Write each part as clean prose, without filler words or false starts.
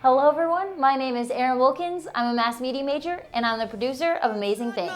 Hello everyone, my name is Erin Wilkins. I'm a mass media major and I'm the producer of Amazing Things.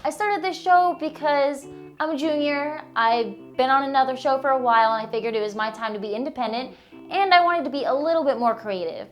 I started this show because I'm a junior. I've been on another show for a while and I figured it was my time to be independent and I wanted to be a little bit more creative.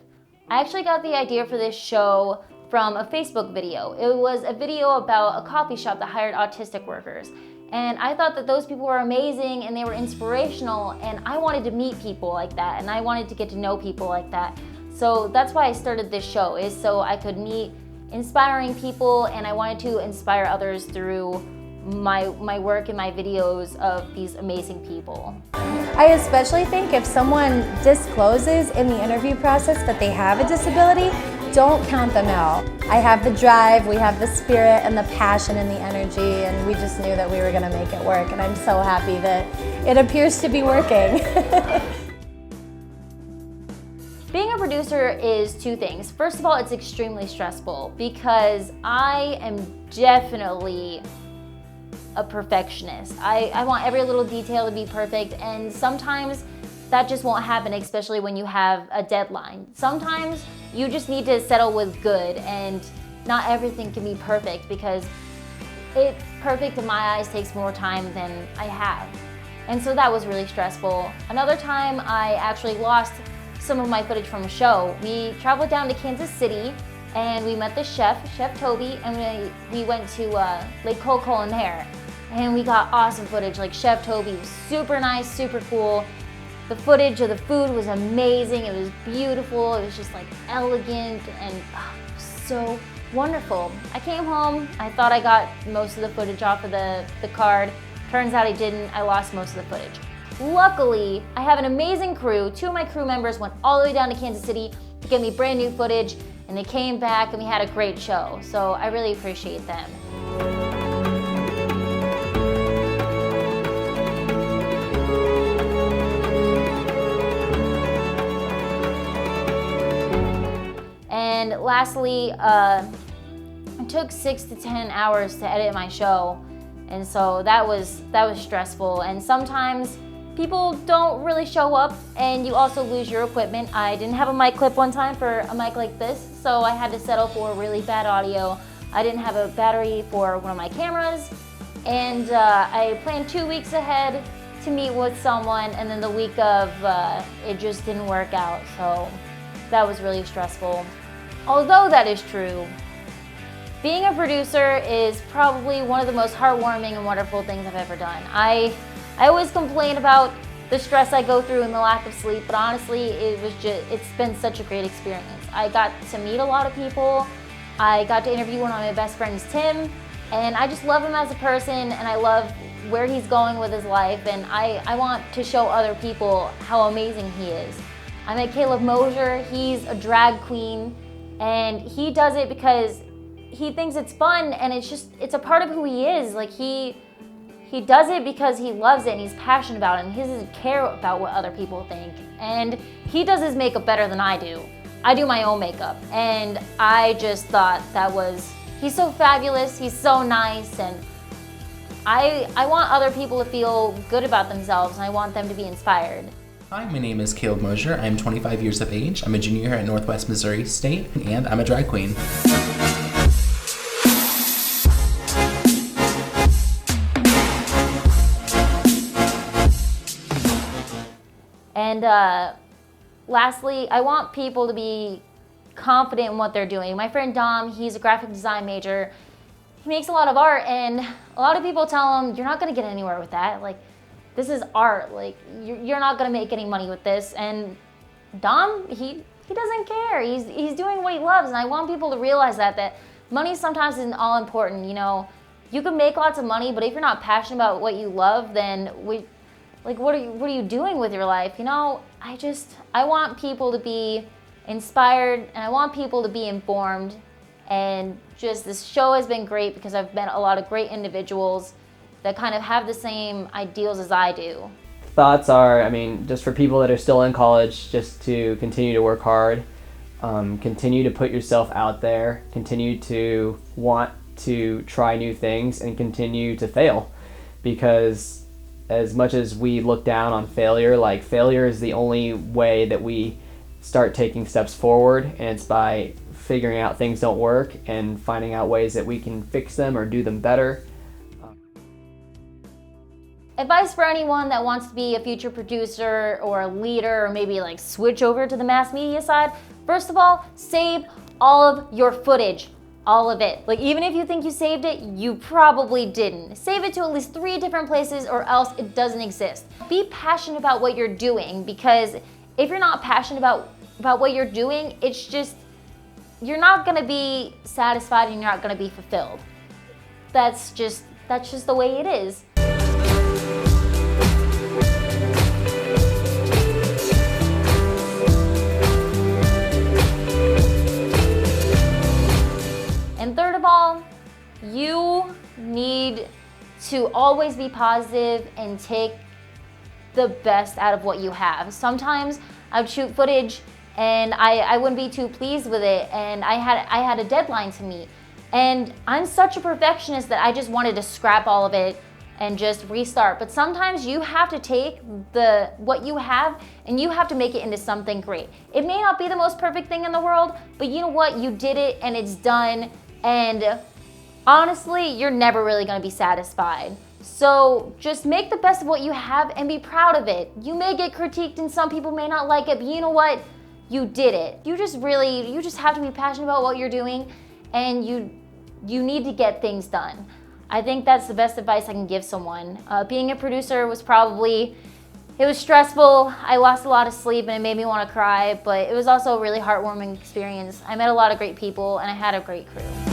I actually got the idea for this show from a Facebook video. It was a video about a coffee shop that hired autistic workers. And I thought that those people were amazing and they were inspirational and I wanted to meet people like that and I wanted to get to know people like that. So that's why I started this show, is so I could meet inspiring people and I wanted to inspire others through my work and my videos of these amazing people. I especially think if someone discloses in the interview process that they have a disability, don't count them out. I have the drive, we have the spirit and the passion and the energy, and we just knew that we were going to make it work, and I'm so happy that it appears to be working. Being a producer is two things. First of all, it's extremely stressful because I am definitely a perfectionist. I want every little detail to be perfect, and sometimes that just won't happen, especially when you have a deadline. Sometimes you just need to settle with good, and not everything can be perfect because perfect in my eyes takes more time than I have. And so that was really stressful. Another time I actually lost some of my footage from a show. We traveled down to Kansas City and we met the Chef Toby, and we went to Lake Colcol there. And we got awesome footage. Like, Chef Toby was super nice, super cool. The footage of the food was amazing. It was beautiful. It was just like elegant and so wonderful. I came home. I thought I got most of the footage off of the card. Turns out I didn't. I lost most of the footage. Luckily, I have an amazing crew. Two of my crew members went all the way down to Kansas City to get me brand new footage, and they came back and we had a great show. So I really appreciate them. And lastly, it took 6 to 10 hours to edit my show. And so that was stressful. And sometimes people don't really show up and you also lose your equipment. I didn't have a mic clip one time for a mic like this, so I had to settle for really bad audio. I didn't have a battery for one of my cameras, and I planned 2 weeks ahead to meet with someone, and then the week of, it just didn't work out, so that was really stressful. Although that is true, being a producer is probably one of the most heartwarming and wonderful things I've ever done. I always complain about the stress I go through and the lack of sleep, but honestly, it's been such a great experience. I got to meet a lot of people. I got to interview one of my best friends, Tim, and I just love him as a person, and I love where he's going with his life, and I want to show other people how amazing he is. I met Caleb Mosier. He's a drag queen, and he does it because he thinks it's fun, and it's a part of who he is. Like, he does it because he loves it and he's passionate about it and he doesn't care about what other people think. And he does his makeup better than I do. I do my own makeup, and I just thought he's so fabulous, he's so nice, and I want other people to feel good about themselves, and I want them to be inspired. Hi, my name is Caleb Mosier. I'm 25 years of age. I'm a junior here at Northwest Missouri State, and I'm a drag queen. And lastly, I want people to be confident in what they're doing. My friend Dom, he's a graphic design major. He makes a lot of art, and a lot of people tell him, you're not gonna get anywhere with that. Like, this is art. Like, you're not gonna make any money with this. And Dom, he doesn't care. He's doing what he loves, and I want people to realize that money sometimes isn't all important. You know, you can make lots of money, but if you're not passionate about what you love, then what are you doing with your life? You know, I want people to be inspired, and I want people to be informed, And just this show has been great because I've met a lot of great individuals that kind of have the same ideals as I do. Thoughts are, I mean, just for people that are still in college, just to continue to work hard, continue to put yourself out there, continue to want to try new things, and continue to fail. Because as much as we look down on failure, like, failure is the only way that we start taking steps forward, and it's by figuring out things don't work and finding out ways that we can fix them or do them better. Advice for anyone that wants to be a future producer or a leader, or maybe like switch over to the mass media side: first of all, save all of your footage. All of it. Like, even if you think you saved it, you probably didn't. Save it to at least 3 different places, or else it doesn't exist. Be passionate about what you're doing, because if you're not passionate about what you're doing, it's just, you're not gonna be satisfied and you're not gonna be fulfilled. That's just the way it is. And third of all, you need to always be positive and take the best out of what you have. Sometimes I would shoot footage and I wouldn't be too pleased with it, and I had a deadline to meet. And I'm such a perfectionist that I just wanted to scrap all of it and just restart. But sometimes you have to take what you have and you have to make it into something great. It may not be the most perfect thing in the world, but you know what? You did it and it's done. And honestly, you're never really gonna be satisfied. So just make the best of what you have and be proud of it. You may get critiqued and some people may not like it, but you know what? You did it. You just have to be passionate about what you're doing, and you need to get things done. I think that's the best advice I can give someone. Being a producer was it was stressful. I lost a lot of sleep and it made me want to cry, but it was also a really heartwarming experience. I met a lot of great people and I had a great crew.